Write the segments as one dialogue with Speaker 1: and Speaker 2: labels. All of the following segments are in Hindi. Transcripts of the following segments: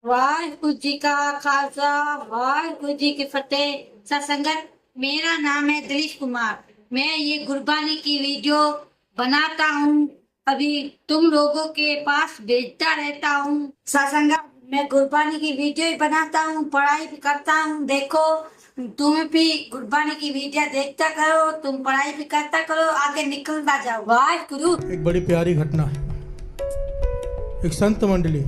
Speaker 1: वाहिगुरु जी का खालसा वाहिगुरु जी की फतेह। सत्संगत, मेरा नाम है दिलीश कुमार। मैं ये गुरबानी की वीडियो बनाता हूँ, अभी तुम लोगों के पास भेजता रहता हूँ। सत्संगत, मैं गुरबानी की वीडियो ही बनाता हूँ, पढ़ाई भी करता हूँ। देखो, तुम भी गुरबानी की वीडियो देखता करो, तुम पढ़ाई भी करता करो, आगे निकलता जाओ। वाहिगुरु।
Speaker 2: एक बड़ी प्यारी घटना है। एक संत मंडली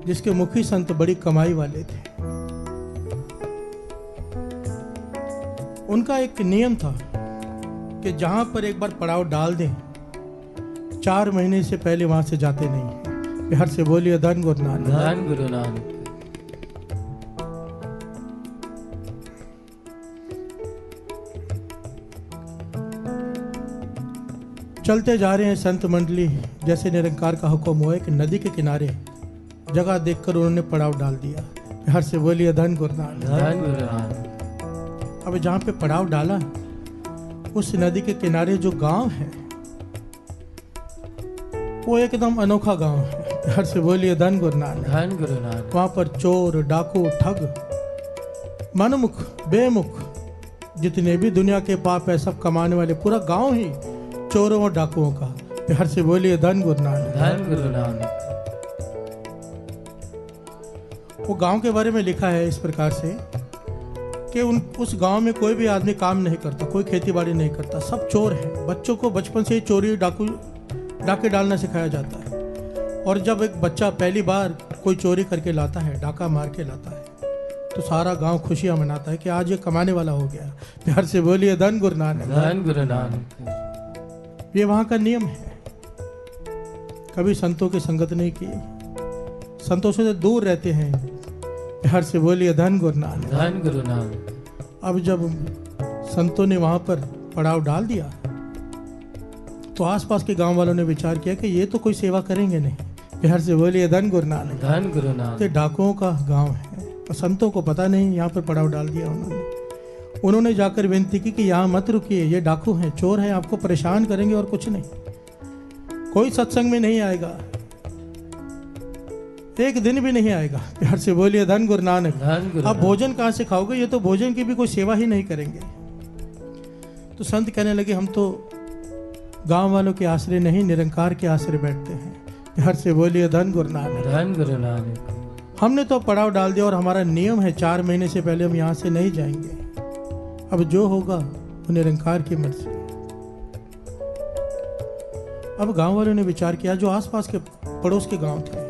Speaker 2: जिसके मुखी संत बड़ी कमाई वाले थे, उनका एक नियम था कि जहां पर एक बार पड़ाव डाल दें 4 महीने से पहले वहां से जाते नहीं। बिहार से बोलिए धन गुरु नानक।
Speaker 3: धन गुरु नानक।
Speaker 2: चलते जा रहे हैं संत मंडली, जैसे निरंकार का हुक्म हुआ कि नदी के किनारे जगह देखकर उन्होंने पड़ाव डाल दिया। बिहार से बोलिए धन गुरु नानक।
Speaker 3: धन गुरु नानक।
Speaker 2: अब जहां पे पड़ाव डाला, उस नदी के किनारे जो गांव है वो एकदम अनोखा गांव है। बिहार से बोलिए धन गुरु नानक।
Speaker 3: धन गुरु नानक।
Speaker 2: वहां पर चोर, डाकू, ठग, मनमुख, बेमुख, जितने भी दुनिया के पाप है सब कमाने वाले, पूरा गांव ही चोरों और डाकुओं का। बिहार से बोलिए धन गुरु नानक।
Speaker 3: धन गुरु नानक।
Speaker 2: वो गांव के बारे में लिखा है इस प्रकार से कि उस गांव में कोई भी आदमी काम नहीं करता, कोई खेती बाड़ी नहीं करता, सब चोर हैं। बच्चों को बचपन से ही चोरी डाके डालना सिखाया जाता है। और जब एक बच्चा पहली बार कोई चोरी करके लाता है, डाका मार के लाता है, तो सारा गांव खुशियां मनाता है कि आज ये कमाने वाला हो गया। प्यार से बोलिए धन गुरु नानक।
Speaker 3: धन गुरु नानक।
Speaker 2: ये वहां का नियम है। कभी संतों की संगत नहीं की, संतों से दूर रहते हैं। प्यार से बोलिए धन गुरु नानक।
Speaker 3: धन गुरु नानक।
Speaker 2: अब जब संतों ने वहां पर पड़ाव डाल दिया तो आसपास के गांव वालों ने विचार किया कि ये तो कोई सेवा करेंगे नहीं। प्यार से बोलिए धन गुरु नानक।
Speaker 3: धन गुरु
Speaker 2: तो
Speaker 3: नानक।
Speaker 2: डाकुओं का गांव है और संतों को पता नहीं, यहाँ पर पड़ाव डाल दिया उन्होंने जाकर विनती की कि यहाँ मत रुकिए, ये डाकू हैं, चोर हैं, आपको परेशान करेंगे और कुछ नहीं, कोई सत्संग में नहीं आएगा, एक दिन भी नहीं आएगा। प्यार से बोलिए धन गुरु नानक।
Speaker 3: धन गुरु
Speaker 2: आप
Speaker 3: नानक।
Speaker 2: भोजन कहाँ से खाओगे, ये तो भोजन की भी कोई सेवा ही नहीं करेंगे। तो संत कहने लगे हम तो गांव वालों के आश्रय नहीं, निरंकार के आश्रय बैठते हैं। प्यार से बोलिए धन गुरु नानक।
Speaker 3: धन गुरु नानक।
Speaker 2: हमने तो पड़ाव डाल दिया और हमारा नियम है 4 महीने से पहले हम यहाँ से नहीं जाएंगे। अब जो होगा वो निरंकार की मर्जी। अब गांव वालों ने विचार किया, जो आसपास के पड़ोस के गांव थे,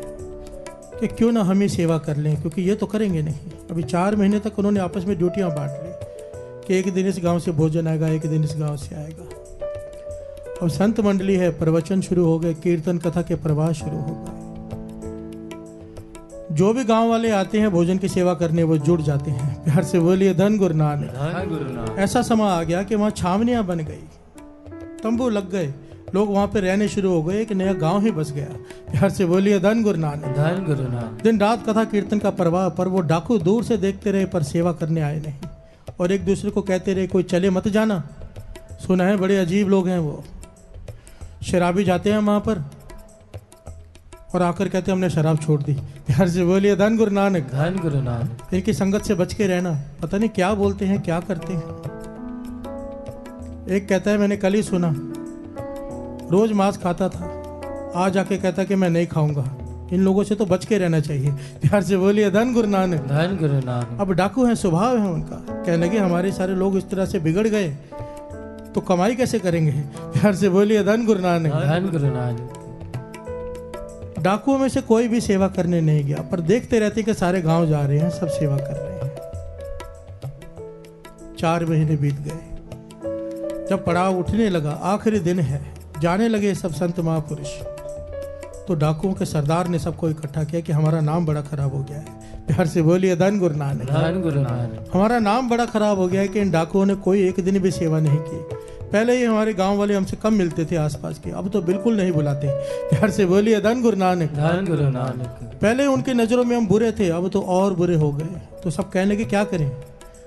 Speaker 2: कि क्यों ना हम ही सेवा कर लें, क्योंकि ये तो करेंगे नहीं। अभी 4 महीने तक उन्होंने आपस में ड्यूटियां बांट ली कि एक दिन इस गांव से भोजन आएगा, एक दिन इस गांव से आएगा। अब संत मंडली है, प्रवचन शुरू हो गए, कीर्तन कथा के प्रवाह शुरू हो गए। जो भी गांव वाले आते हैं भोजन की सेवा करने, वो जुड़ जाते हैं। प्यार से बोलिए धन गुरु नानक।
Speaker 3: धन गुरु नानक।
Speaker 2: ऐसा समय आ गया कि वहां छावनियां बन गई, तंबू लग गए, लोग वहां पे रहने शुरू हो गए, एक नया गांव ही बस गया। प्यार से बोलिए धन गुरु नानक।
Speaker 3: धन गुरु नानक।
Speaker 2: दिन रात कथा कीर्तन का प्रवाह, पर वो डाकू दूर से देखते रहे पर सेवा करने आए नहीं, और एक दूसरे को कहते रहे कोई चले मत जाना, सुना है बड़े अजीब लोग हैं वो, शराबी जाते हैं वहां पर और आकर कहते हमने शराब छोड़ दी। प्यार से बोलिए धन गुरु नानक।
Speaker 3: धन गुरु नानक।
Speaker 2: इनकी संगत से बच के रहना, पता नहीं क्या बोलते हैं क्या करते हैं। एक कहता है मैंने कल ही सुना, रोज मांस खाता था, आज आके कहता कि मैं नहीं खाऊंगा। इन लोगों से तो बच के रहना चाहिए। प्यार से बोलिए धन गुरु नानक।
Speaker 3: धन गुरु नानक।
Speaker 2: अब डाकू हैं, स्वभाव है उनका, कहने लगे हमारे सारे लोग इस तरह से बिगड़ गए तो कमाई कैसे करेंगे। प्यार से बोलिए धन गुरु नानक।
Speaker 3: धन गुरु नानक।
Speaker 2: डाकुओं में से कोई भी सेवा करने नहीं गया, पर देखते रहते कि सारे गांव जा रहे हैं, सब सेवा कर रहे हैं। 4 महीने बीत गए। जब पड़ाव उठने लगा, आखिरी दिन है, जाने लगे सब संत महापुरुष, तो डाकुओं के सरदार ने सबको इकट्ठा किया कि हमारा नाम बड़ा खराब हो गया है। प्यार से बोलिए धन गुरु नानक।
Speaker 3: धन गुरु नानक।
Speaker 2: हमारा नाम बड़ा खराब हो गया है कि इन डाकुओं ने कोई एक दिन भी सेवा नहीं की। पहले ही हमारे गांव वाले हमसे कम मिलते थे आसपास के, अब तो बिल्कुल नहीं बुलाते। प्यार से बोलिए धन गुरु नानक।
Speaker 3: धन गुरु नानक।
Speaker 2: पहले उनकी नजरों में हम बुरे थे, अब तो और बुरे हो गए। तो सब कहने लगे क्या करें।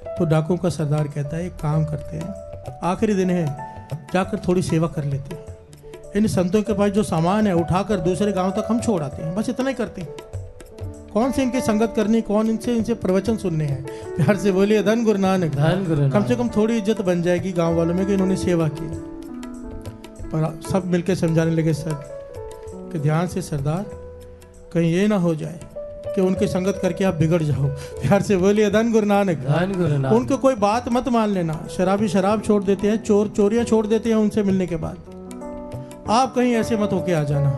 Speaker 2: तो डाकुओं का सरदार कहता है एक काम करते हैं, आखिरी दिन है, जाकर थोड़ी सेवा कर लेते हैं। इन संतों के पास जो सामान है उठाकर दूसरे गांव तक हम छोड़ आते हैं, बस इतना ही करते हैं। कौन से इनकी संगत करनी, कौन इनसे प्रवचन सुनने हैं। प्यार से बोलिए धन गुरु नानक।
Speaker 3: धन गुरु
Speaker 2: कम से कम थोड़ी इज्जत बन जाएगी गांव वालों में कि इन्होंने सेवा की। पर सब मिलकर समझाने लगे सर कि ध्यान से सरदार, कहीं ये ना हो जाए कि उनकी संगत करके आप बिगड़ जाओ। प्यार से बोलिए धन गुरु नानक।
Speaker 3: धन गुरु नानक।
Speaker 2: उनको कोई बात मत मान लेना। शराबी शराब छोड़ देते हैं, चोर चोरियां छोड़ देते हैं उनसे मिलने के बाद। आप कहीं ऐसे मत होके आ जाना।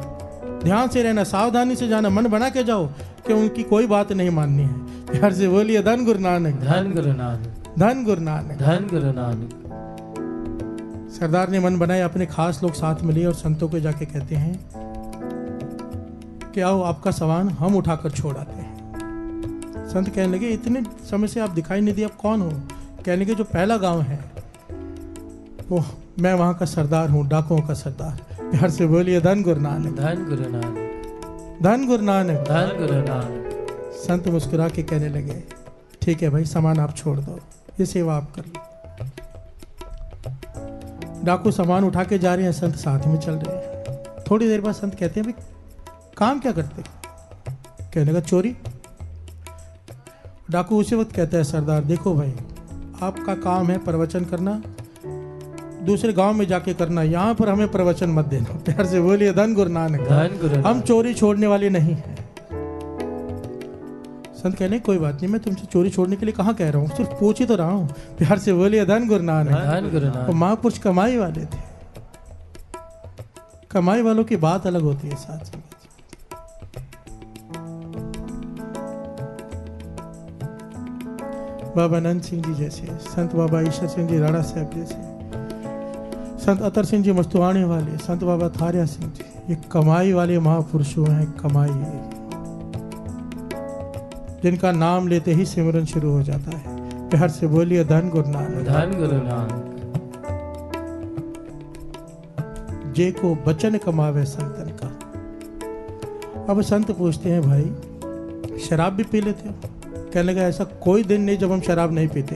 Speaker 2: ध्यान से रहना, सावधानी से जाना, मन बना के जाओ कि उनकी कोई बात नहीं माननी है। प्यार से बोलिए धन गुरु नानक।
Speaker 3: धन गुरु नानक।
Speaker 2: धन गुरु नानक।
Speaker 3: धन गुरु नानक।
Speaker 2: सरदार ने मन बनाए, अपने खास लोग साथ मिले और संतों को जाके कहते हैं कि आओ आपका सामान हम उठाकर छोड़ आते हैं। संत कहने लगे इतने समय से आप दिखाई नहीं दिए, आप कौन हो? कहने लगे जो पहला गांव है वो मैं वहां का सरदार हूँ, डाकुओं का सरदार। प्यार से बोलिए धन गुरु नानक।
Speaker 3: धन गुरु नानक।
Speaker 2: धन गुरु नानक।
Speaker 3: धन गुरु नानक।
Speaker 2: संत मुस्कुरा के कहने लगे ठीक है भाई, सामान आप छोड़ दो, ये सेवा आप कर लो। डाकू सामान उठा के जा रहे हैं, संत साथ में चल रहे हैं। थोड़ी देर बाद संत कहते हैं भाई काम क्या करते? कहने लगा चोरी। डाकू उसी वक्त कहता है सरदार देखो भाई, आपका काम है प्रवचन करना, दूसरे गांव में जाके करना, यहाँ पर हमें प्रवचन मत देना। प्यार से बोलिए धन गुरु नानक।
Speaker 3: धन गुरु नानक।
Speaker 2: हम चोरी छोड़ने वाले नहीं हैं। संत कहने कोई बात नहीं, मैं तुमसे चोरी छोड़ने के लिए कहाँ कह रहा हूँ, सिर्फ पूछ ही तो रहा हूँ। प्यार से बोलिए धन गुरु नानक।
Speaker 3: धन गुरु नानक।
Speaker 2: वो महापुरुष कमाई वाले थे। कमाई वालों की बात अलग होती है साथ में। बाबा नंद सिंह जी जैसे, संत बाबा ईश्वर सिंह जी राणा साहब जैसे, संत अतर सिंह जी मस्तुआने वाले, संत बाबा थारिया सिंह जी, ये कमाई वाले महापुरुषों हैं। कमाई जिनका नाम लेते ही सिमरन शुरू हो जाता है। प्यार से बोलिए धन गुरु नानक।
Speaker 3: धन गुरु नानक।
Speaker 2: जे को बचन कमावे संतन का। अब संत पूछते हैं भाई शराब भी पी लेते हो? कहने लगा ऐसा कोई दिन नहीं जब हम शराब नहीं पीते।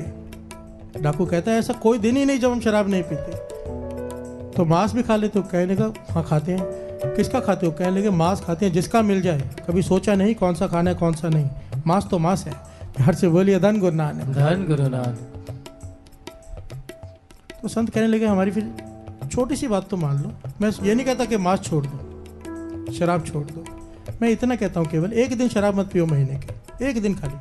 Speaker 2: डाकू कहता है ऐसा कोई दिन ही नहीं जब हम शराब नहीं पीते। तो मांस भी खा लेते हो? कहने लगा हाँ खाते हैं। किसका खाते हो? कहने लगे मांस खाते हैं जिसका मिल जाए, कभी सोचा नहीं कौन सा खाना है कौन सा नहीं। मांस तो मांस है। प्यार से बोलिए धन गुरु नानक।
Speaker 3: धन गुरु नानक।
Speaker 2: तो संत कहने लगे हमारी फिर छोटी सी बात तो मान लो। मैं ये नहीं कहता कि मांस छोड़ दो, शराब छोड़ दो, मैं इतना कहता हूँ केवल एक दिन शराब मत पियो महीने के, एक दिन खाली।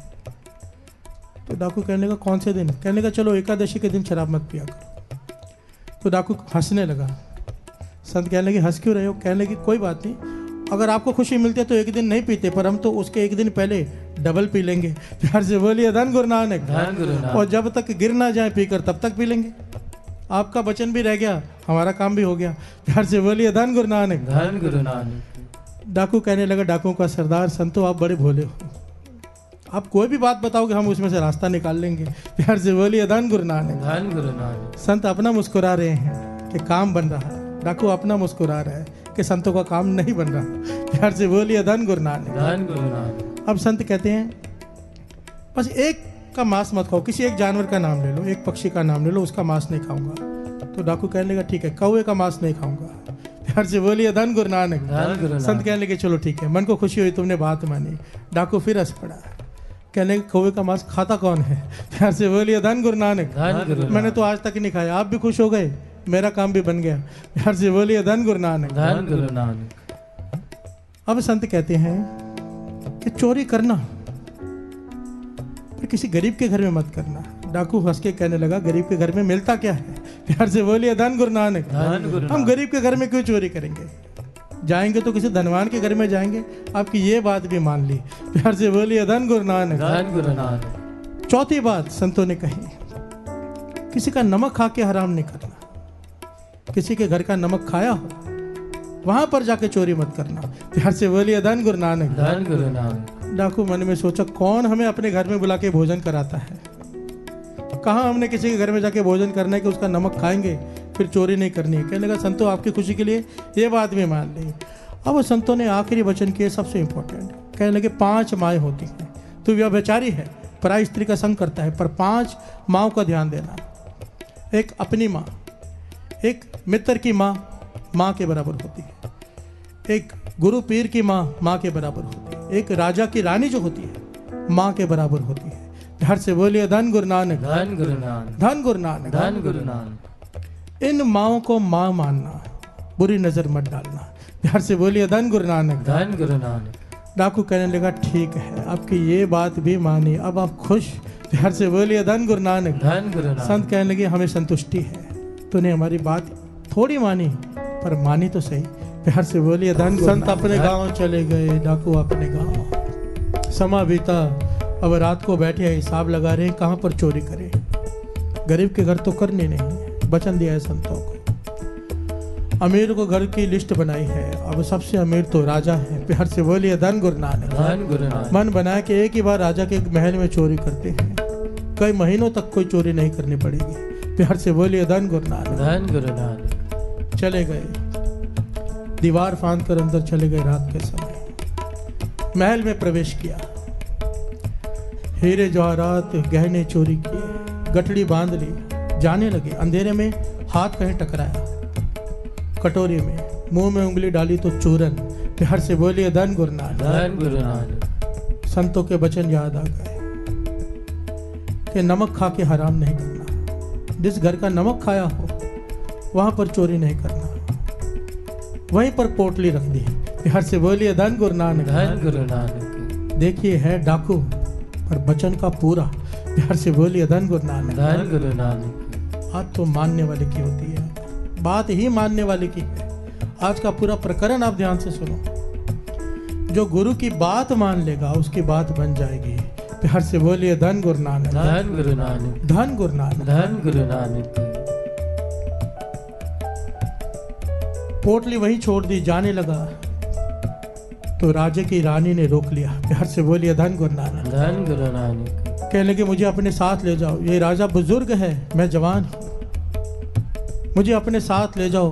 Speaker 2: तो डाकू कहने लगा कौन से दिन? कहने लगा चलो एकादशी के दिन शराब मत पिया करो। तो डाकू हंसने लगा। संत कहने लगे हंस क्यों रहे हो? कहने लगे कोई बात नहीं, अगर आपको खुशी मिलती है तो एक दिन नहीं पीते, पर हम तो उसके एक दिन पहले डबल पी लेंगे। प्यार से बोलिए धन गुरु नानक।
Speaker 3: धन गुरु नानक।
Speaker 2: और जब तक गिर ना जाए पीकर तब तक पी लेंगे। आपका वचन भी रह गया, हमारा काम भी हो गया। प्यार से बोलिए धन गुरु नानक।
Speaker 3: धन गुरु नानक।
Speaker 2: डाकू कहने लगा डाकुओं का सरदार संतो आप बड़े भोले हो, आप कोई भी बात बताओगे हम उसमें से रास्ता निकाल लेंगे। प्यार से बोलिए धन गुरु नानक।
Speaker 3: धन गुरु नानक।
Speaker 2: संत अपना मुस्कुरा रहे हैं कि काम बन रहा है, डाकू अपना मुस्कुरा रहा है कि संतों का काम नहीं बन रहा। प्यार से बोलिए धन गुरु नानक।
Speaker 3: धन गुरु नानक।
Speaker 2: अब संत कहते हैं बस एक का मांस मत खाओ, किसी एक जानवर का नाम ले लो, एक पक्षी का नाम ले लो, उसका मांस नहीं खाऊंगा। तो डाकू कहने लगा ठीक है, कौवे का मांस नहीं खाऊंगा। प्यार से बोलिए धन गुरु नानक।
Speaker 3: धन गुरु नानक।
Speaker 2: संत कहने लगे चलो ठीक है, मन को खुशी हुई तुमने बात मानी। डाकू फिर हंस पड़ा, कहने लगे कौवे का मांस खाता कौन है? प्यार से बोलिए धन गुरु नानक।
Speaker 3: धन गुरु नानक।
Speaker 2: मैंने तो आज तक नहीं खाया, आप भी खुश हो गए, मेरा काम भी बन गया। प्यार से बोलिए धन गुरु नानक।
Speaker 3: धन गुरु नानक।
Speaker 2: अब संत कहते हैं कि चोरी करना पर किसी गरीब के घर में मत करना। डाकू हंस के कहने लगा गरीब के घर में मिलता क्या है? प्यार से बोलिए धन गुरु नानक।
Speaker 3: धन गुरु
Speaker 2: हम
Speaker 3: नानक।
Speaker 2: गरीब के घर में क्यों चोरी करेंगे? जाएंगे तो किसी धनवान के घर में जाएंगे। आपकी ये बात भी मान ली। प्यार से बोलिए धन गुरु नानक।
Speaker 3: धन गुरु नानक।
Speaker 2: चौथी बात संतों ने कही, किसी का नमक खा के हराम नहीं करना। किसी के घर का नमक खाया हो वहां पर जाके चोरी मत करना। प्यार से बोलिए धन गुरु नानक।
Speaker 3: धन गुरु नानक।
Speaker 2: डाकू मन में सोचा कौन हमें अपने घर में बुला के भोजन कराता है? कहाँ हमने किसी के घर में जाके भोजन करना है कि उसका नमक खाएंगे फिर चोरी नहीं करनी है। कहने लगा संतों आपकी खुशी के लिए ये बात भी मान ली। अब वो संतों ने आखिरी वचन किए सबसे इंपॉर्टेंट, कहने लगे 5 माएँ होती हैं, तो व्यभिचारी है, पराई स्त्री का संग करता है, पर 5 माँओं का ध्यान देना। एक अपनी माँ, एक मित्र की माँ, माँ के बराबर होती है। एक गुरु पीर की माँ माँ के बराबर होती है। एक राजा की रानी जो होती है माँ के बराबर होती है। हर से बोलिए धन गुरु नानक,
Speaker 3: धन गुरु नानक,
Speaker 2: धन गुरु नानक,
Speaker 3: धन गुरु नानक।
Speaker 2: इन माँओं को माँ मानना, बुरी नजर मत डालना। हर से बोलिए धन गुरु नानक,
Speaker 3: धन गुरु नानक।
Speaker 2: डाकू कहने लगा ठीक है, आपकी ये बात भी मानी, अब आप खुश। हर से बोलिए धन गुरु नानक,
Speaker 3: धन गुरु नानक।
Speaker 2: संत कहने लगे हमें संतुष्टि है, तूने हमारी बात थोड़ी मानी पर मानी तो सही। हर से बोलिए धन गुरु। संत अपने गांव चले गए, डाकू अपने गांव। समा बीता, अब रात को बैठे हिसाब लगा रहे कहाँ पर चोरी करें। गरीब के घर तो करने नहीं, वचन दिया है संतों को। अमीर को घर की लिस्ट बनाई है, अब सबसे अमीर तो राजा है। प्यार से बोलिए धन गुरु नानक,
Speaker 3: धन गुरु नानक।
Speaker 2: मन बनाया कि एक ही बार राजा के महल में चोरी करते हैं, कई महीनों तक कोई चोरी नहीं करनी पड़ेगी। प्यार से बोलिए धन गुरु नानक,
Speaker 3: धन गुरु नानक।
Speaker 2: चले गए, दीवार फांद कर अंदर चले गए। रात के समय महल में प्रवेश किया, हीरे जवाहरात गहने चोरी किए, गठड़ी बांध ली, जाने लगे। अंधेरे में हाथ कहीं टकराया, कटोरी में मुंह में उंगली डाली तो चूरन। प्यार से बोलिए धन गुरु नानक,
Speaker 3: धन गुरु नानक।
Speaker 2: संतों के वचन याद आ गए कि नमक खा के हराम नहीं करना। जिस घर का नमक खाया हो वहां पर चोरी नहीं करना। वहीं पर पोटली रख दी। प्यार से बोलिए धन गुरु नानक,
Speaker 3: धन गुरु नानक।
Speaker 2: देखिए है डाकू पर वचन का पूरा। प्यार से बोलिए धन गुरु नानक,
Speaker 3: धन गुरु नानक।
Speaker 2: बात तो मानने वाले की होती है, बात ही मानने वाले की है। आज का पूरा प्रकरण आप ध्यान से सुनो। जो गुरु की बात मान लेगा उसकी बात बन जाएगी। प्यार से बोलिए धन गुरु नानक,
Speaker 3: धन गुरु नानक।
Speaker 2: धन गुरु नानक।
Speaker 3: धन गुरु नानक।
Speaker 2: पोटली वहीं छोड़ दी, जाने लगा तो राजे की रानी ने रोक लिया। प्यार से बोलिए धन गुरु नानक,
Speaker 3: धन गुरु नानक।
Speaker 2: कहने लगे मुझे अपने साथ ले जाओ, ये राजा बुजुर्ग है, मैं जवान हूँ, मुझे अपने साथ ले जाओ,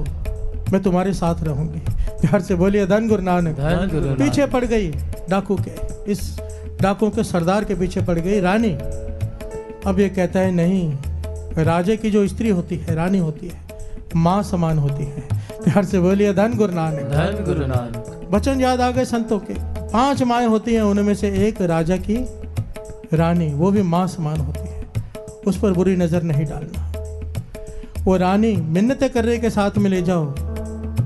Speaker 2: मैं तुम्हारे साथ रहूंगी। प्यार से बोलिए धन गुरु नानक,
Speaker 3: धन गुरु नानक।
Speaker 2: पीछे पड़ गई डाकू के, इस डाकू के सरदार के पीछे पड़ गई रानी। अब ये कहता है नहीं, राजे की जो स्त्री होती है, रानी होती है, माँ समान होती है। प्यार से बोलिए धन गुरु नानक,
Speaker 3: धन गुरु नानक।
Speaker 2: वचन याद आ गए संतों के। 5 माएँ होती हैं, उनमें से एक राजा की रानी, वो भी माँ समान होती है, उस पर बुरी नजर नहीं डालना। वो रानी मिन्नतें कर रहे के साथ में ले जाओ,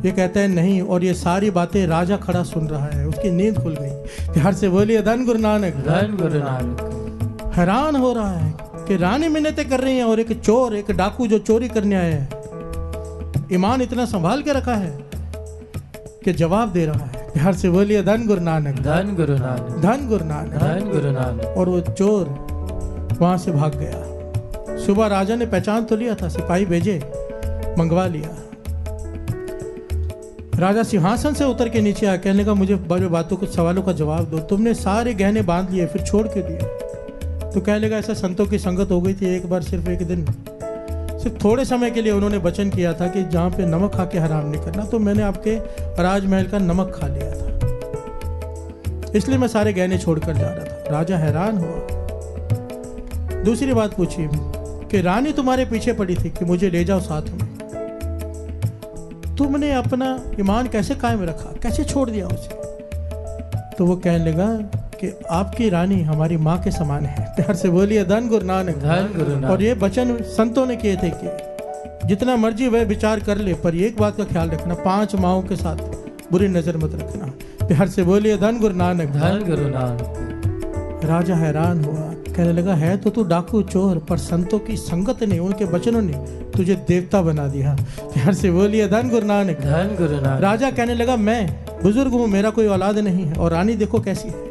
Speaker 2: ये कहता है नहीं, और ये सारी बातें राजा खड़ा सुन रहा है, उसकी नींद खुल गई। प्यार से बोलिए धन गुरु नानक,
Speaker 3: धन गुरु नानक।
Speaker 2: हैरान हो रहा है कि रानी मिन्नतें कर रही है और एक चोर, एक डाकू जो चोरी करने आया है, ईमान इतना संभाल के रखा है कि जवाब दे रहा है। प्यार से बोलिए धन गुरु नानक,
Speaker 3: धन गुरु नानक।
Speaker 2: धन गुरु नानक।
Speaker 3: धन गुरु नानक।
Speaker 2: और वो चोर वहां से भाग गया। सुबह राजा ने पहचान तो लिया था, सिपाही भेजे, मंगवा लिया। राजा सिंहासन से उतर के नीचे आया, कहने का मुझे बड़े बातों कुछ सवालों का जवाब दो, तुमने सारे गहने बांध लिए फिर छोड़ क्यों दिए? तो कहने लगा ऐसा संतों की संगत हो गई थी, एक बार सिर्फ एक दिन, सिर्फ थोड़े समय के लिए उन्होंने वचन किया था कि जहाँ पे नमक खा के हराम नहीं करना, तो मैंने आपके राजमहल का नमक खा लिया था, इसलिए मैं सारे गहने छोड़कर जा रहा था। राजा हैरान हुआ। दूसरी बात पूछी कि रानी तुम्हारे पीछे पड़ी थी कि मुझे ले जाओ साथ में, तुमने अपना ईमान कैसे कायम रखा, कैसे छोड़ दिया उसे? तो वो कहने लगा कि आपकी रानी हमारी माँ के समान है। प्यार से बोलिए धन गुरु नानक,
Speaker 3: धन गुरु नानक।
Speaker 2: और ये वचन संतों ने किए थे कि जितना मर्जी वह विचार कर ले, पर एक बात का ख्याल रखना, 5 माओं के साथ बुरी नजर मत रखना। प्यार से बोलिए धन गुरु नानक,
Speaker 3: धन गुरु नानक।
Speaker 2: राजा हैरान हुआ, कहने लगा है तो तू डाकू चोर, पर संतों की संगत ने, उनके वचनों ने तुझे देवता बना दिया। प्यार से बोलिए धन गुरु नानक,
Speaker 3: धन गुरु नानक।
Speaker 2: राजा कहने लगा मैं बुजुर्ग हूँ, मेरा कोई औलाद नहीं है, और रानी देखो कैसी है,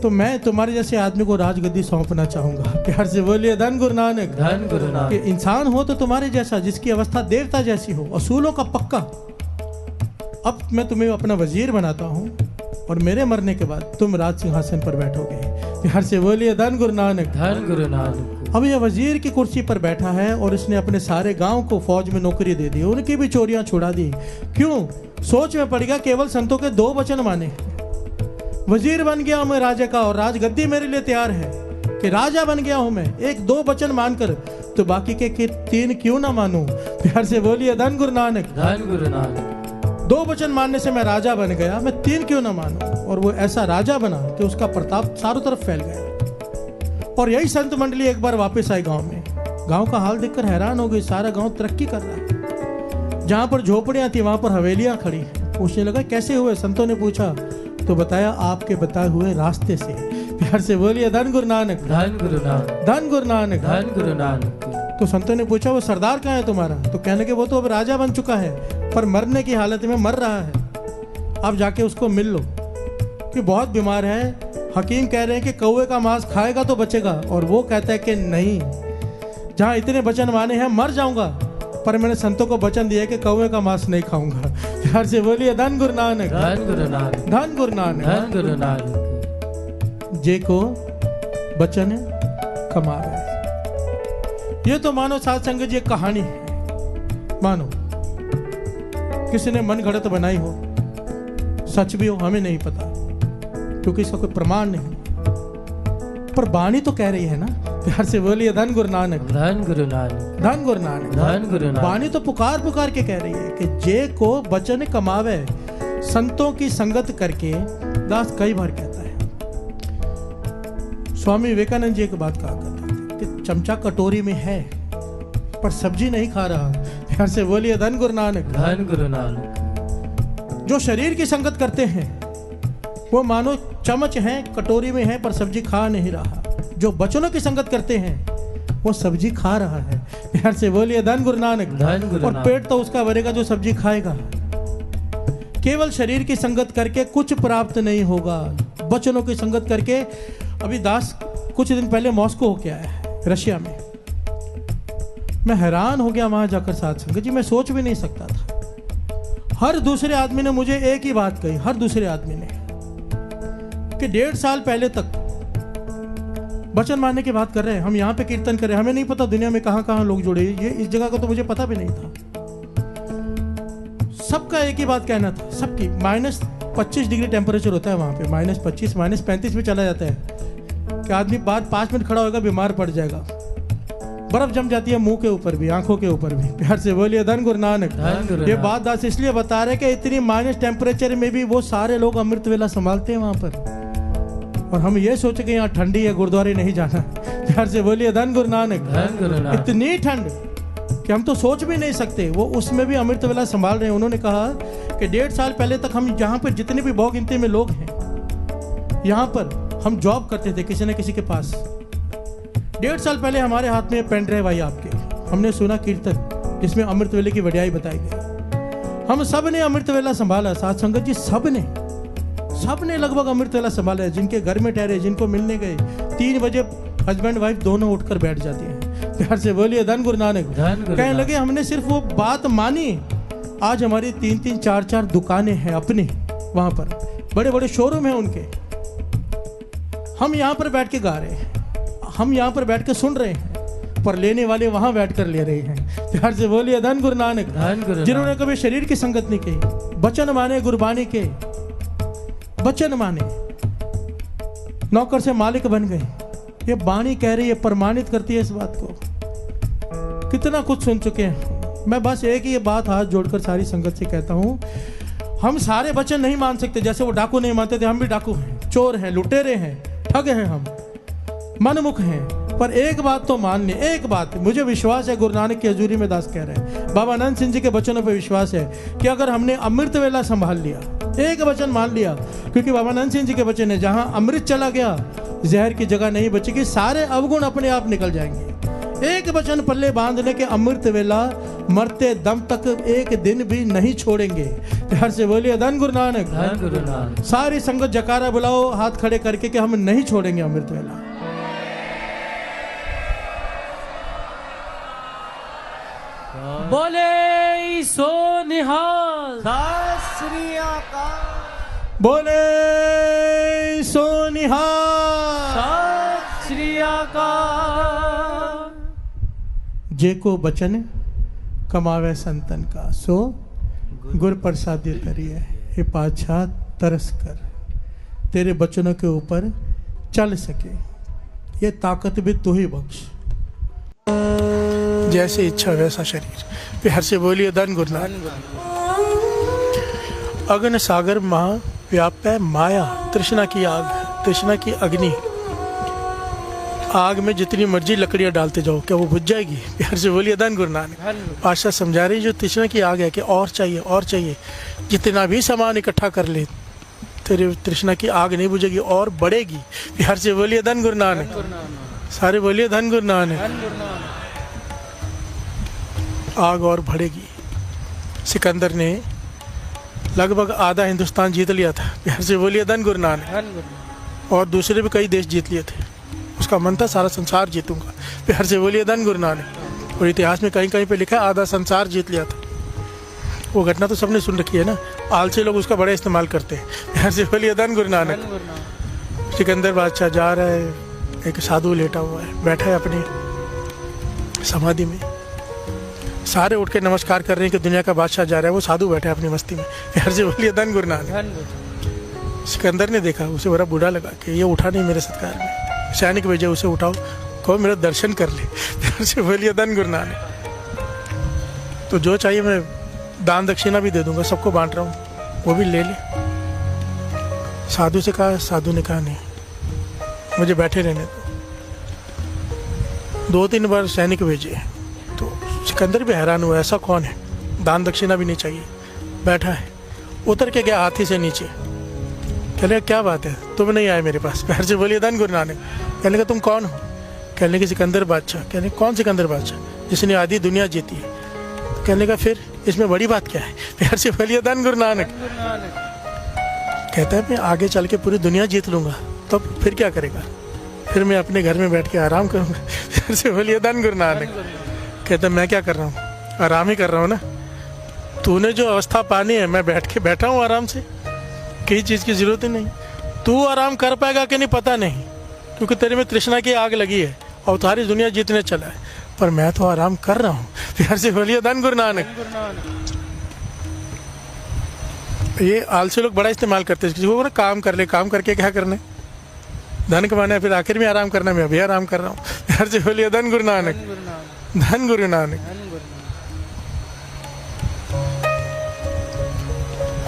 Speaker 2: तो मैं तुम्हारे जैसे आदमी को राजगद्दी सौंपना चाहूंगा। प्यार से बोलिए धन गुरु नानक,
Speaker 3: धन गुरु
Speaker 2: कि
Speaker 3: नानक।
Speaker 2: इंसान हो तो तुम्हारे जैसा, जिसकी अवस्था देवता जैसी हो, असूलों का पक्का। अब मैं तुम्हें अपना वजीर बनाता हूँ और मेरे मरने के बाद तुम राज सिंहासन पर बैठोगे। प्यार से बोलिए धन गुरु नानक,
Speaker 3: धन गुरु नानक।
Speaker 2: अब यह वजीर की कुर्सी पर बैठा है और इसने अपने सारे गांव को फौज में नौकरी दे दी, उनकी भी चोरियां छुड़ा दी। क्यों? सोच में पड़ गया केवल संतों के 2 वचन माने। वजीर बन गया हूं मैं राजा का, और राजगद्दी मेरे लिए तैयार है कि राजा बन गया हूं मैं। 1-2 वचन मानकर तो बाकी के 3 क्यों ना मानूं? प्यार से बोलिए धन गुरु नानक।
Speaker 3: धन गुरु नानक।
Speaker 2: 2 वचन मानने से मैं राजा बन गया, मैं 3 क्यों ना मानूं? और वो ऐसा राजा बना कि उसका प्रताप चारों तरफ फैल गया। और यही संत मंडली एक बार वापस आई गांव में। गांव का हाल देखकर हैरान हो गई, सारा गांव तरक्की कर रहा है। जहां पर झोपड़ियां थी वहां पर हवेलियां खड़ी हैं। पूछने लगा कैसे हुए? संतों ने पूछा तो बताया आपके बताए हुए रास्ते से। प्यार से बोलिए धन गुरु नानक।
Speaker 3: धन गुरु नानक।
Speaker 2: धन गुरु नानक।
Speaker 3: धन गुरु नानक।
Speaker 2: तो संतों ने पूछा वो सरदार कहाँ है तुम्हारा? तो कहने लगे वो तो अब राजा बन चुका है, पर मरने की हालत में मर रहा है। आप जाके उसको मिल लो कि बहुत बीमार है। हकीम कह रहे हैं कि कौवे का मांस खाएगा तो बचेगा, और वो कहता है कि नहीं, जहाँ इतने वचन माने हैं मर जाऊंगा, पर मैंने संतों को वचन दिया कि कौवे का मांस नहीं खाऊंगा। प्यार से बोलिए धन गुरु नानक।
Speaker 3: धन गुरु नानक।
Speaker 2: धन गुरु नानक।
Speaker 3: धन गुरु नानक।
Speaker 2: जे को वचन कमावे। ये तो मानो साध संगत जी एक कहानी है, मानो किसी ने मन घड़त बनाई हो, सच भी हो हमें नहीं पता क्योंकि इसका कोई प्रमाण नहीं, पर बाणी तो कह रही है ना। प्यार से बोलिए धन गुरु नानक।
Speaker 3: धन गुरु नानक।
Speaker 2: धन गुरु नानक।
Speaker 3: धन गुरु नानक।
Speaker 2: बाणी तो पुकार पुकार के कह रही है कि जे को वचन कमावे। संतों की संगत करके दास कई बार कहता है। स्वामी विवेकानंद जी एक बात कहा करते थे कि चमचा कटोरी में है पर सब्जी नहीं खा रहा। प्यार से बोलिए धन गुरु नानक।
Speaker 3: धन गुरु नानक।
Speaker 2: जो शरीर की संगत करते हैं वो मानो चम्मच है, कटोरी में है पर सब्जी खा नहीं रहा। जो बचनों की संगत करते हैं वो सब्जी खा रहा है। प्यार से बोलिए धन गुरु नानक।
Speaker 3: धन गुरु
Speaker 2: और
Speaker 3: नानक।
Speaker 2: पेट तो उसका भरेगा जो सब्जी खाएगा। केवल शरीर की संगत करके कुछ प्राप्त नहीं होगा। बचनों की संगत करके, अभी दास कुछ दिन पहले मॉस्को होके आया है, रशिया में। मैं हैरान हो गया वहां जाकर साथ संगत जी, मैं सोच भी नहीं सकता था। हर दूसरे आदमी ने मुझे एक ही बात कही, हर दूसरे आदमी ने, कि 1.5 साल पहले तक वचन मानने की बात कर रहे हैं, हम यहाँ पे कीर्तन कर रहे हैं, हमें नहीं पता दुनिया में कहाँ कहाँ लोग जुड़े, ये इस जगह का तो मुझे पता भी नहीं था। सबका एक ही बात कहना था, सबकी। -25 डिग्री टेम्परेचर होता है वहाँ पे, -25 -35 में चला जाता है कि आदमी बाद 5 मिनट खड़ा होगा बीमार पड़ जाएगा। बर्फ जम जाती है मुंह के ऊपर भी, आंखों के ऊपर भी। प्यार से बोलिए धन गुरु नानक। ये बात दास इसलिए बता रहे कि इतनी माइनस टेम्परेचर में भी वो सारे लोग अमृत वेला संभालते हैं वहां पर, और हम ये सोचे कि यहाँ ठंडी है, गुरुद्वारे नहीं जाना। प्यार से बोलिए धन गुरु नानक।
Speaker 3: धन गुरु नानक।
Speaker 2: इतनी ठंड कि हम तो सोच भी नहीं सकते, वो उसमें भी अमृत वेला संभाल रहे हैं। उन्होंने कहा कि 1.5 साल पहले तक हम यहाँ पर जितने भी बहु गिनती में लोग हैं, यहाँ पर हम जॉब करते थे किसी न किसी के पास। 1.5 साल पहले हमारे हाथ में पेन ड्राइव आई आपके, हमने सुना कीर्तन जिसमें अमृत वेले की वड्याई बताई गई। हम सब ने अमृत वेला संभाला, साथ संगत जी सब ने लगभग अमृत वेला संभाला है। जिनके घर में ठहरे, जिनको मिलने गए, 3 बजे हस्बैंड वाइफ दोनों उठकर बैठ जाते हैं। प्यार से बोलिए धन गुरु नानक। कहने लगे हमने सिर्फ वो बात मानी, आज हमारी 3-3 4-4 दुकानें हैं अपनी, वहां पर बड़े बड़े शोरूम हैं उनके। हम यहाँ पर बैठ के गा रहे हैं, हम यहाँ पर बैठ के सुन रहे हैं, पर लेने वाले वहां बैठकर ले रहे हैं। प्यार से बोलिए धन गुरु नानक। जिन्होंने कभी शरीर की संगत नहीं की, वचन माने, गुरबानी के वचन माने, नौकर से मालिक बन गए। ये बाणी कह रही है, प्रमाणित करती है इस बात को। कितना कुछ सुन चुके हैं। मैं बस एक ही बात हाथ जोड़कर सारी संगत से कहता हूं, हम सारे वचन नहीं मान सकते। जैसे वो डाकू नहीं मानते थे, हम भी डाकू हैं, चोर हैं, लुटेरे हैं, ठग हैं, हम मनमुख हैं, पर एक बात तो मान ले। एक बात मुझे विश्वास है, गुरु नानक की हजूरी में दास कह रहे हैं, बाबा आनंद सिंह जी के वचनों पर विश्वास है कि अगर हमने अमृत वेला संभाल लिया, एक वचन मान लिया, क्योंकि बाबा आनंद सिंह जी के वचन है, जहां अमृत चला गया जहर की जगह नहीं बचेगी, सारे अवगुण अपने आप निकल जाएंगे। एक वचन पल्ले बांधने के अमृत वेला मरते दम तक एक दिन भी नहीं छोड़ेंगे। प्यार से बोलिए धन गुरु नानक।
Speaker 3: धन गुरु नानक।
Speaker 2: सारी संगत जकारा बुलाओ हाथ खड़े करके कि हम नहीं छोड़ेंगे अमृत वेला।
Speaker 3: बोले सो निहाल।
Speaker 4: सत श्री अकाल।
Speaker 2: बोले सो निहाल।
Speaker 3: सत श्री अकाल।
Speaker 2: जे को बचन कमावे संतन का, सो गुर प्रसादी करिए। हे पातशाह तरस कर तेरे बचनों के ऊपर चल सके, ये ताकत भी तू ही बख्श। जैसे इच्छा वैसा शरीर। प्यार से बोलिए धन गुरु नानक। अगन सागर महा व्याप्य माया, तृष्णा की आग, तृष्णा की अग्नि। आग में जितनी मर्जी लकड़ियां डालते जाओ, क्या वो बुझ जाएगी? प्यार से बोलिए धन गुरु नानक। पातशाह समझा रही जो तृष्णा की आग है कि और चाहिए और चाहिए, जितना भी सामान इकट्ठा कर ले तेरे तृष्णा की आग नहीं बुझेगी और बढ़ेगी। प्यार से बोलिए धन गुरु नानक। सारे बोलिए धन गुरु नानक। आग और बढ़ेगी। सिकंदर ने लगभग आधा हिंदुस्तान जीत लिया था। प्यार से बोलिए धन गुरु नानक। और दूसरे भी कई देश जीत लिए थे। उसका मन था सारा संसार जीतूंगा। प्यार से बोलिए धन गुरु नानक। और इतिहास में कहीं कहीं पे लिखा है आधा संसार जीत लिया था। वो घटना तो सबने सुन रखी है ना। आलसी लोग उसका बड़ा इस्तेमाल करते हैं। प्यार से बोलिए धन गुरु नानक। सिकंदर बादशाह जा रहा है, एक साधु लेटा हुआ है, बैठा है अपनी समाधि में। सारे उठ के नमस्कार कर रहे हैं कि दुनिया का बादशाह जा रहा है, वो साधु बैठा है अपनी मस्ती में। प्यार से बोलिए धन गुरु नानक। सिकंदर ने देखा, उसे बड़ा बुरा लगा कि ये उठा नहीं मेरे सत्कार में। सैनिक भेजे उसे उठाओ, कहो मेरा दर्शन कर ले। प्यार से बोलिए धन गुरु नानक। तो जो चाहिए मैं दान दक्षिणा भी दे दूंगा, सबको बांट रहा हूँ, वो भी ले ले। साधु से कहा, साधु ने कहा नहीं, मुझे बैठे रहने दो। 2-3 बार सैनिक भेजे तो सिकंदर भी हैरान हुआ, ऐसा कौन है, दान दक्षिणा भी नहीं चाहिए, बैठा है। उतर के गया हाथी से नीचे। कहने लगा क्या बात है, तुम नहीं आए मेरे पास? प्यार से बोलिए धन गुरु नानक। कहने लगा तुम कौन हो? कहने लगे सिकंदर बादशाह। कहने कौन सिकंदर बादशाह? जिसने आधी दुनिया जीती है। तो कहने लगा फिर इसमें बड़ी बात क्या है? प्यार से बोलिए धन गुरु नानक। कहता है मैं आगे चल के पूरी दुनिया जीत लूंगा, तब फिर क्या करेगा? फिर मैं अपने घर में बैठ के आराम करूंगा। प्यार से बोलिए धन गुरु नानक। कहता मैं क्या कर रहा हूँ, आराम ही कर रहा हूँ ना। तूने जो अवस्था पानी है, मैं बैठ के बैठा हूँ आराम से, किसी चीज़ की जरूरत ही नहीं। तू आराम कर पाएगा कि नहीं पता नहीं, क्योंकि तेरे में तृष्णा की आग लगी है और सारी दुनिया जीतने चला है, पर मैं तो आराम कर रहा हूँ। प्यार से बोलिए धन गुरु नानक। ये आलसी लोग बड़ा इस्तेमाल करते हैं, किसी को ना काम कर ले, काम करके क्या करना है, धन कमाना है, फिर आखिर में आराम करना है। मैं अभी आराम कर रहा हूँ। प्यार से बोलिए धन गुरु नानक। धन गुरु नानक।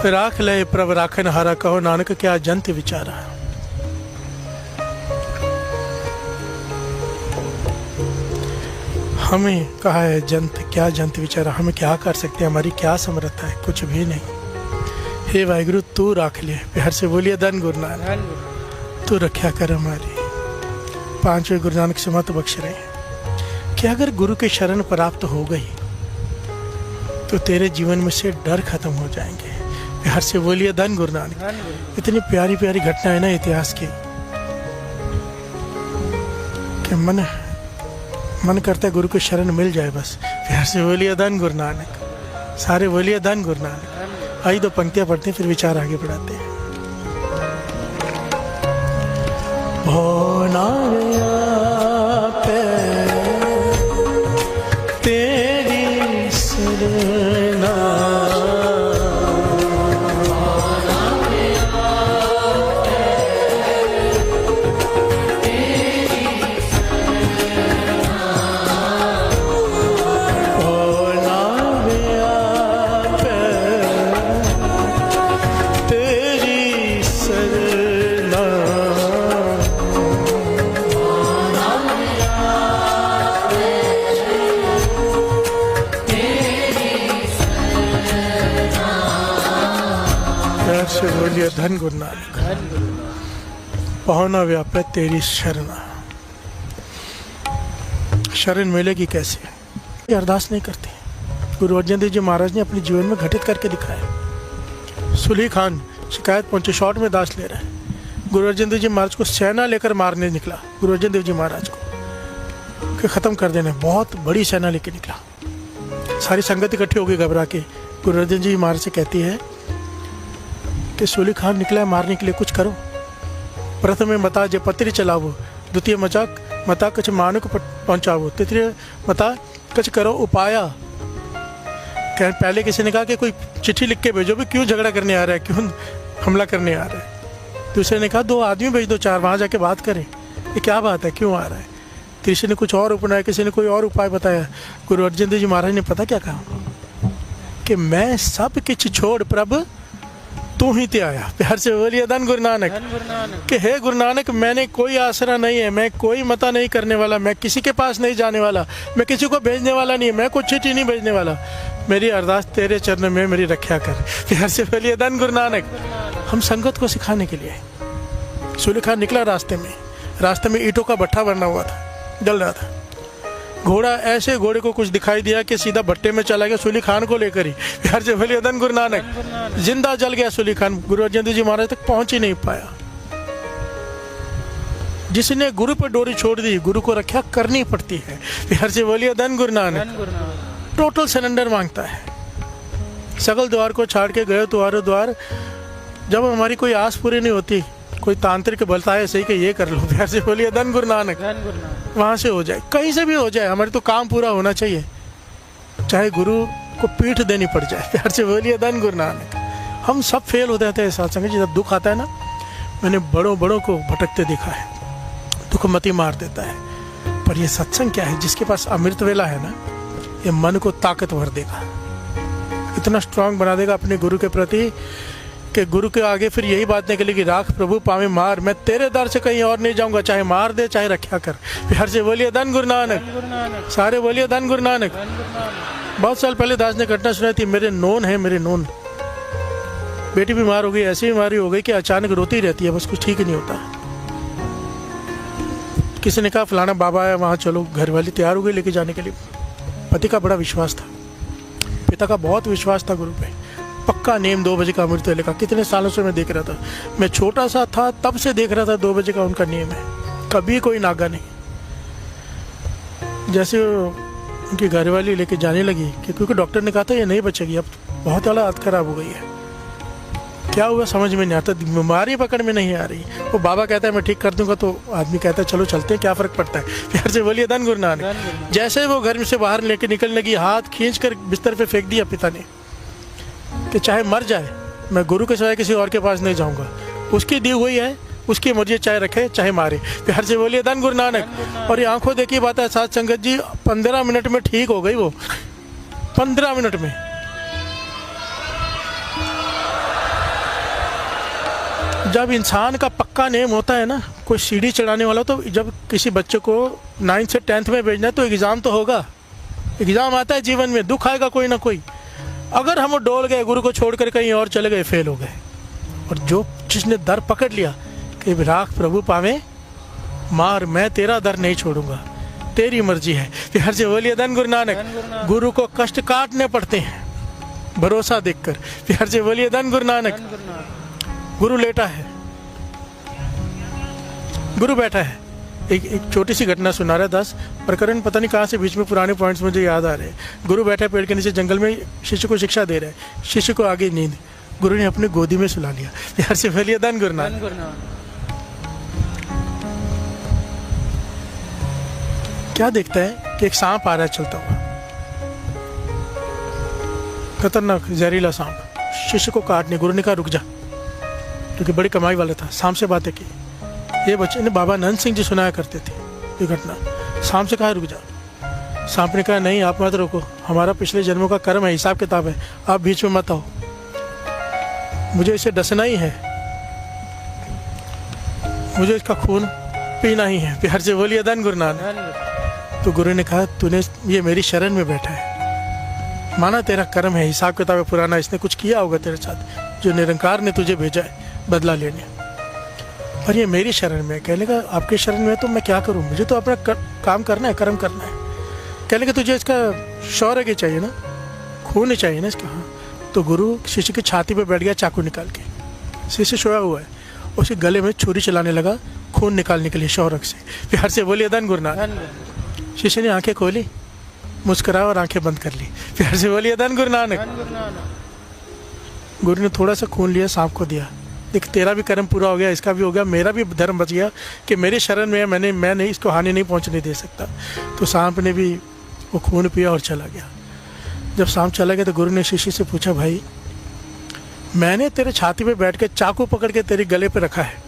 Speaker 2: राख ले प्रभ राखन हारा, कहो नानक क्या जंत विचारा। हमें कहा है जंत, क्या जंत विचारा, हमें क्या कर सकते हैं, हमारी क्या समर्थता है, कुछ भी नहीं। हे वाहिगुरु तू राख ले। प्यार से बोलिए धन गुरु नानक। तू रक्षा कर हमारी। 5वें गुरु नानक से मत बख्श रहे कि अगर गुरु के शरण प्राप्त हो गई तो तेरे जीवन में से डर खत्म हो जाएंगे। प्यार से बोलिए धन गुरु नानक। इतनी प्यारी प्यारी घटना है ना इतिहास की कि मन करता है गुरु के शरण मिल जाए बस। प्यार से बोलिए धन गुरु नानक। सारे बोलिए धन गुरु नानक। आई 2 पंक्तियां पढ़ते हैं, फिर विचार आगे बढ़ाते हैं। भोना पे तेरी सरना, से बोलिए धन गुरु नानक। पहुना व्यापे तेरी शरणा। शरण मिलेगी कैसे? ये अरदास नहीं करते। गुरु अर्जन देव जी महाराज ने अपने जीवन में घटित करके दिखाया। सुली खान शिकायत पहुंचे, शॉर्ट में दास ले रहा है। गुरु अर्जन देव जी महाराज को सेना लेकर मारने निकला। गुरु अर्जन देव जी महाराज को कि खत्म कर देना, बहुत बड़ी सेना लेकर निकला। सारी संगत इकट्ठी हो गई घबरा के। गुरु अर्जन जी महाराज से कहती है कि सूली खान निकला है मारने के लिए, कुछ करो। प्रथम मता जे पत्री चलावो, द्वितीय मता कछ मानुक पहुंचावो, तृतीय मता कछ करो उपाया। पहले किसी ने कहा कि कोई चिट्ठी लिख के भेजो भी, क्यों झगड़ा करने आ रहा है, क्यों हमला करने आ रहा है। दूसरे ने कहा 2 आदमी भेज दो, 4 वहाँ जाके बात करें, ये क्या बात है, क्यों आ रहा है। किसी ने कुछ और अपनाया, किसी ने कोई और उपाय बताया। गुरु अर्जन देव जी महाराज ने पता क्या कहा कि मैं सब किछ छोड़ प्रभु तू ही ते आया। प्यार से बोलिए धन गुरु नानक। कि हे गुरु नानक, मैंने कोई आसरा नहीं है, मैं कोई मता नहीं करने वाला, मैं किसी के पास नहीं जाने वाला, मैं किसी को भेजने वाला नहीं, मैं कुछ चिट्ठी नहीं भेजने वाला। मेरी अरदास तेरे चरण में मेरी रक्षा कर। प्यार से बोलिए धन गुरु नानक। हम संगत को सिखाने के लिए सूली खान निकला रास्ते में ईंटों का भट्ठा बना हुआ था, जल रहा था। घोड़ा ऐसे घोड़े को कुछ दिखाई दिया कि सीधा भट्टे में चला गया सूली खान को लेकर ही। प्यार से बोलिए धन गुरु नानक। जिंदा जल गया सूली खान, गुरु अर्जन देव जी महाराज तक पहुंच ही नहीं पाया। जिसने गुरु पर डोरी छोड़ दी, गुरु को रक्षा करनी पड़ती है। प्यार से बोलिए धन गुरु नानक। टोटल सरेंडर मांगता है। सकल द्वार को छाड़ के गए द्वारों द्वार। जब हमारी कोई आस पूरी नहीं होती, कोई तांत्रिक बोलता है सही कि ये कर लो, प्यार से बोलिए धन गुरु नानक। वहाँ से हो जाए, कहीं से भी हो जाए, हमारे तो काम पूरा होना चाहिए, चाहे गुरु को पीठ देनी पड़ जाए। प्यार से बोलिए धन गुरु नानक। हम सब फेल हो जाते हैं सत्संग जी। जब दुख आता है ना, मैंने बड़ों को भटकते देखा है, दुख मती मार देता है। पर ये सत्संग क्या है, जिसके पास अमृत वेला है ना, ये मन को ताकतवर देगा, इतना स्ट्रांग बना देगा अपने गुरु के प्रति कि गुरु के आगे फिर यही बात निकलेगी, राख प्रभु पावे मार, मैं तेरे दर से कहीं और नहीं जाऊंगा, चाहे मार दे चाहे रक्षा कर। प्यार से बोलिए धन गुरु नानक। सारे बोलिए धन गुरु नानक। बहुत साल पहले दास ने घटना सुनाई थी। मेरे नोन बेटी बीमार हो गई, ऐसी बीमारी हो गई कि अचानक रोती रहती है, बस कुछ ठीक ही नहीं होता। किसी ने कहा फलाना बाबा है, वहाँ चलो। घर वाली तैयार हो गई लेके जाने के लिए। पति का बड़ा विश्वास था, पिता का बहुत विश्वास था गुरु पे। पक्का नेम 2 बजे का अमृत वेले का। कितने सालों से मैं देख रहा था, मैं छोटा सा था तब से देख रहा था 2 बजे का उनका नेम है, कभी कोई नागा नहीं। जैसे उनकी घरवाली लेके जाने लगी, क्योंकि डॉक्टर ने कहा था ये नहीं बचेगी, अब बहुत हालत खराब हो गई है। क्या हुआ समझ में नहीं आता, बीमारी पकड़ में नहीं आ रही। वो बाबा कहता है मैं ठीक कर दूंगा, तो आदमी कहता है चलो चलते हैं, क्या फर्क पड़ता है। प्यार से बोलिए धन गुरु नानक। जैसे वो घर में से बाहर लेके निकलने लगी, हाथ खींच कर बिस्तर पे फेंक दिया पिता ने कि चाहे मर जाए, मैं गुरु के सिवाय किसी और के पास नहीं जाऊंगा। उसकी दी हुई है, उसकी मर्जी, चाहे रखे चाहे मारे। प्यार से बोलिए धन गुरु नानक। और ये आंखों देखी बात है साथ संगत जी, 15 मिनट में ठीक हो गई वो, 15 मिनट में। जब इंसान का पक्का नेम होता है ना, कोई सीढ़ी चढ़ाने वाला, तो जब किसी बच्चे को 9th से 10th में भेजना है तो एग्ज़ाम तो होगा, एग्ज़ाम आता है जीवन में, दुख आएगा कोई ना कोई। अगर हम डोल गए, गुरु को छोड़कर कहीं और चले गए, फेल हो गए। और जो जिसने दर पकड़ लिया कि राख प्रभु पावे मार, मैं तेरा दर नहीं छोड़ूंगा, तेरी मर्जी है। प्यार से बोलिए धन गुरु नानक। गुरु को कष्ट काटने पड़ते हैं भरोसा देखकर। प्यार से बोलिए धन गुरु नानक। गुरु लेटा है, गुरु बैठा है। एक छोटी सी घटना सुना रहा दास, प्रकरण पता नहीं कहाँ से बीच में पुराने पॉइंट्स मुझे याद आ रहे हैं। गुरु बैठा पेड़ के नीचे जंगल में, शिष्य को शिक्षा दे रहे हैं। शिष्य को आगे नींद, गुरु ने अपने गोदी में सुला लिया। प्यार से बोलिए धन गुरु नानक। क्या देखता है कि एक सांप आ रहा है चलता हुआ, खतरनाक जहरीला सांप, शिष्य को काटने। गुरु ने कहा रुक जा, क्योंकि बड़ी कमाई वाला था। सांप से बातें की। ये बच्चे ने बाबा नंद सिंह जी सुनाया करते थे ये घटना। सांप से कहा रुक जा। सांप ने कहा नहीं आप मत रोको, हमारा पिछले जन्मों का कर्म है, हिसाब किताब है, आप बीच में मत आओ, मुझे इसे डसना ही है, मुझे इसका खून पीना ही है। प्यार से बोलिए धन गुरु नानक। तो गुरु ने कहा तूने ये मेरी शरण में बैठा है, माना तेरा कर्म है, हिसाब किताब है पुराना, इसने कुछ किया होगा तेरे साथ, जो निरंकार ने तुझे भेजा है बदला लेने, पर ये मेरी शरण में। कहने का आपके शरण में तो मैं क्या करूं, मुझे तो अपना काम करना है, कर्म करना है। कहने का तुझे इसका शौर्य की चाहिए ना, खून ही चाहिए ना इसका। हाँ। तो गुरु शिष्य की छाती पे बैठ गया चाकू निकाल के। शिष्य सोया हुआ है, उसके गले में छुरी चलाने लगा, खून निकालने के लिए शौरक से। प्यार से बोलिए धन गुरु नानक। शिष्य ने आंखें खोली, मुस्कुराया और आंखें बंद कर ली। प्यार से बोलिए धन गुरु नानक। गुरु ने थोड़ा सा खून लिया, सांप को दिया, देख तेरा भी कर्म पूरा हो गया, इसका भी हो गया, मेरा भी धर्म बच गया कि मेरे शरण में है, मैं नहीं इसको हानि नहीं पहुंचने दे सकता। तो सांप ने भी वो खून पिया और चला गया। जब सांप चला गया तो गुरु ने शिष्य से पूछा भाई मैंने तेरे छाती पे बैठ के चाकू पकड़ के तेरे गले पे रखा है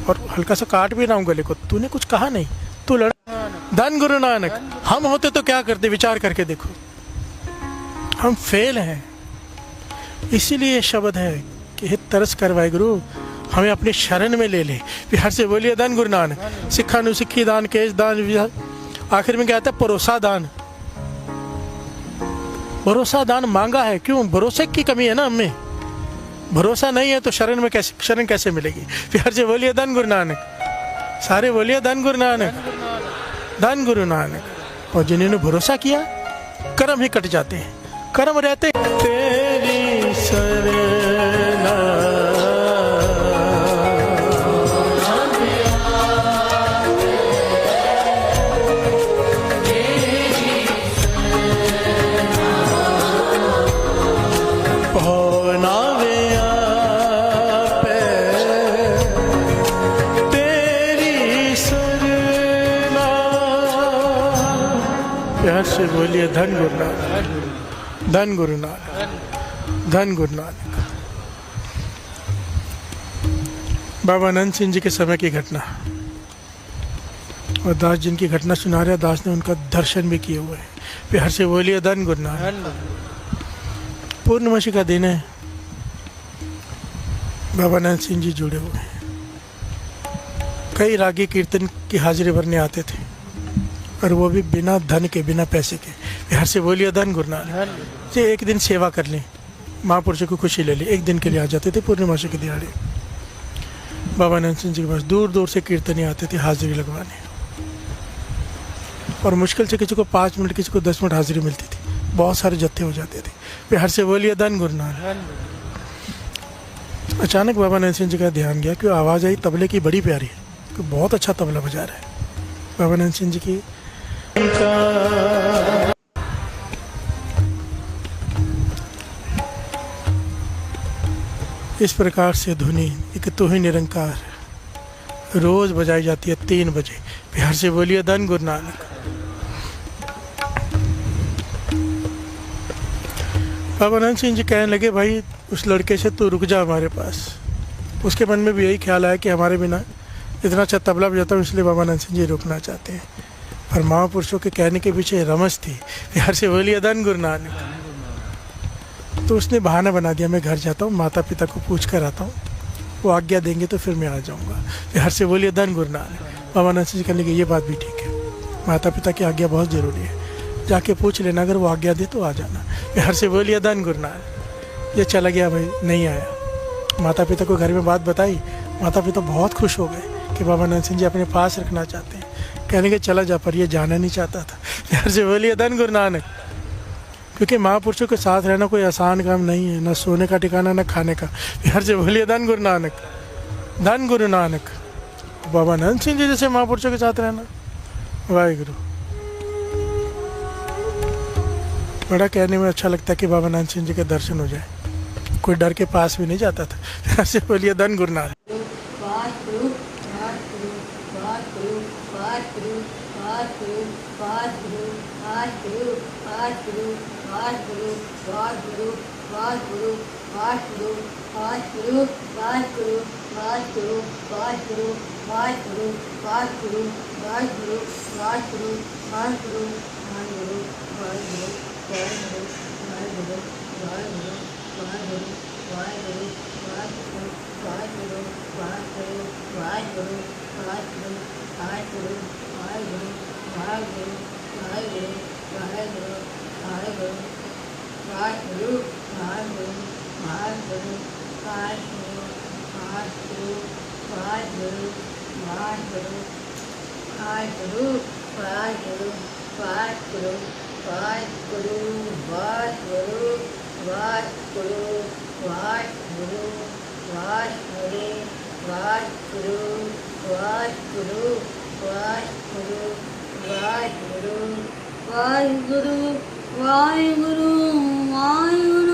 Speaker 2: और हल्का सा काट भी रहा हूँ गले को, तूने कुछ कहा नहीं, तू लड़ा। धन गुरु नानक। हम होते तो क्या करते, विचार करके देखो, हम फेल हैं। इसीलिए ये शब्द है कि हे तरस कर वाहिगुरु हमें अपनी शरण में ले ले। बिहार से बोलिए धन गुरु नानक। सिखा नु सिक्खी दान, केश दान, आखिर में क्या आता है, भरोसा दान। भरोसा दान मांगा है, क्यों? भरोसे की कमी है ना हमें। भरोसा नहीं है तो शरण में कैसे, शरण कैसे मिलेगी? बिहार से बोलिए धन गुरु नानक। सारे बोलिए धन गुरु नानक, धन गुरु नानक। और जिन्होंने भरोसा किया कर्म ही कट जाते हैं, कर्म रहते तेरी शरणा से बोलिए धन गुरु नानक, धन गुरु नानक, धन गुरु नानक। बाबा अनंत सिंह जी के समय की घटना, और दास जिनकी घटना सुना रहे, दास ने उनका दर्शन भी किए हुए हैं। बिहार से बोलिए धन गुरु नानक। पूर्णमासी का दिन है, बाबा अनंत सिंह जी जुड़े हुए हैं। कई रागी कीर्तन की हाजिरी भरने आते थे, और वो भी बिना धन के, बिना पैसे के। बिहार से बोलिए धन गुरु नानक। एक दिन सेवा कर लें, महापुरुषों को खुशी ले ली, एक दिन के लिए आ जाते थे पूर्णिमासी के दिहाड़े। बाबा अनंत सिंह जी के पास दूर दूर से कीर्तनी आते थे हाजिरी लगवाने, और मुश्किल से किसी को 5 मिनट, किसी को 10 मिनट हाजिरी मिलती थी। बहुत सारे जत्थे हो जाते थे। बिहार से बोलिए धन गुरु नानक। अचानक बाबा अनंत सिंह जी का ध्यान गया कि आवाज़ आई तबले की, बड़ी प्यारी है, कि बहुत अच्छा तबला बजा रहा है। बाबा अनंत सिंह जी की इस प्रकार से धुनी एक तू ही निरंकार रोज बजाई जाती है 3 बजे। बिहार से बोलिए धन गुरु नानक। बाबा अनंत सिंह जी कहने लगे, भाई उस लड़के से तू रुक जा हमारे पास। उसके मन में भी यही ख्याल आया कि हमारे बिना इतना अच्छा तबला बजाता हूँ, इसलिए बाबा अनंत सिंह जी रुकना चाहते हैं। और महापुरुषों के कहने के पीछे रमज थी। बिहार से बोलिए धन गुरु नानक। तो उसने बहाना बना दिया, मैं घर जाता हूँ, माता पिता को पूछ कर आता हूँ, वो आज्ञा देंगे तो फिर मैं आ जाऊँगा। बिहार से बोलिए धन गुरु नानक। बाबा अनंत सिंह जी कहने लगे, ये बात भी ठीक है, माता पिता की आज्ञा बहुत ज़रूरी है, जाके पूछ लेना, अगर वो आज्ञा दे तो आ जाना। बिहार से बोलिए धन गुरु नानक। ये चला गया, भाई नहीं आया। माता पिता को घर में बात बताई, माता पिता बहुत खुश हो गए कि बाबा अनंत सिंह जी अपने पास रखना चाहते हैं। कहने के चला जा, पर ये जाना नहीं चाहता था। बिहार से बोलिए धन गुरु नानक। क्योंकि महापुरुषों के साथ रहना कोई आसान काम नहीं है, ना सोने का ठिकाना, ना खाने का। बिहार से बोलिए धन गुरु नानक, धन गुरु नानक। बाबा अनंत सिंह जी जैसे महापुरुषों के साथ रहना, वाहिगुरु। बड़ा कहने में अच्छा लगता है कि बाबा अनंत सिंह जी के दर्शन हो जाए, कोई डर के पास भी नहीं जाता था। बिहार से बोलिए धन गुरु नानक।
Speaker 1: वाहिगुरु वाहिगुरु वाहिगुरु।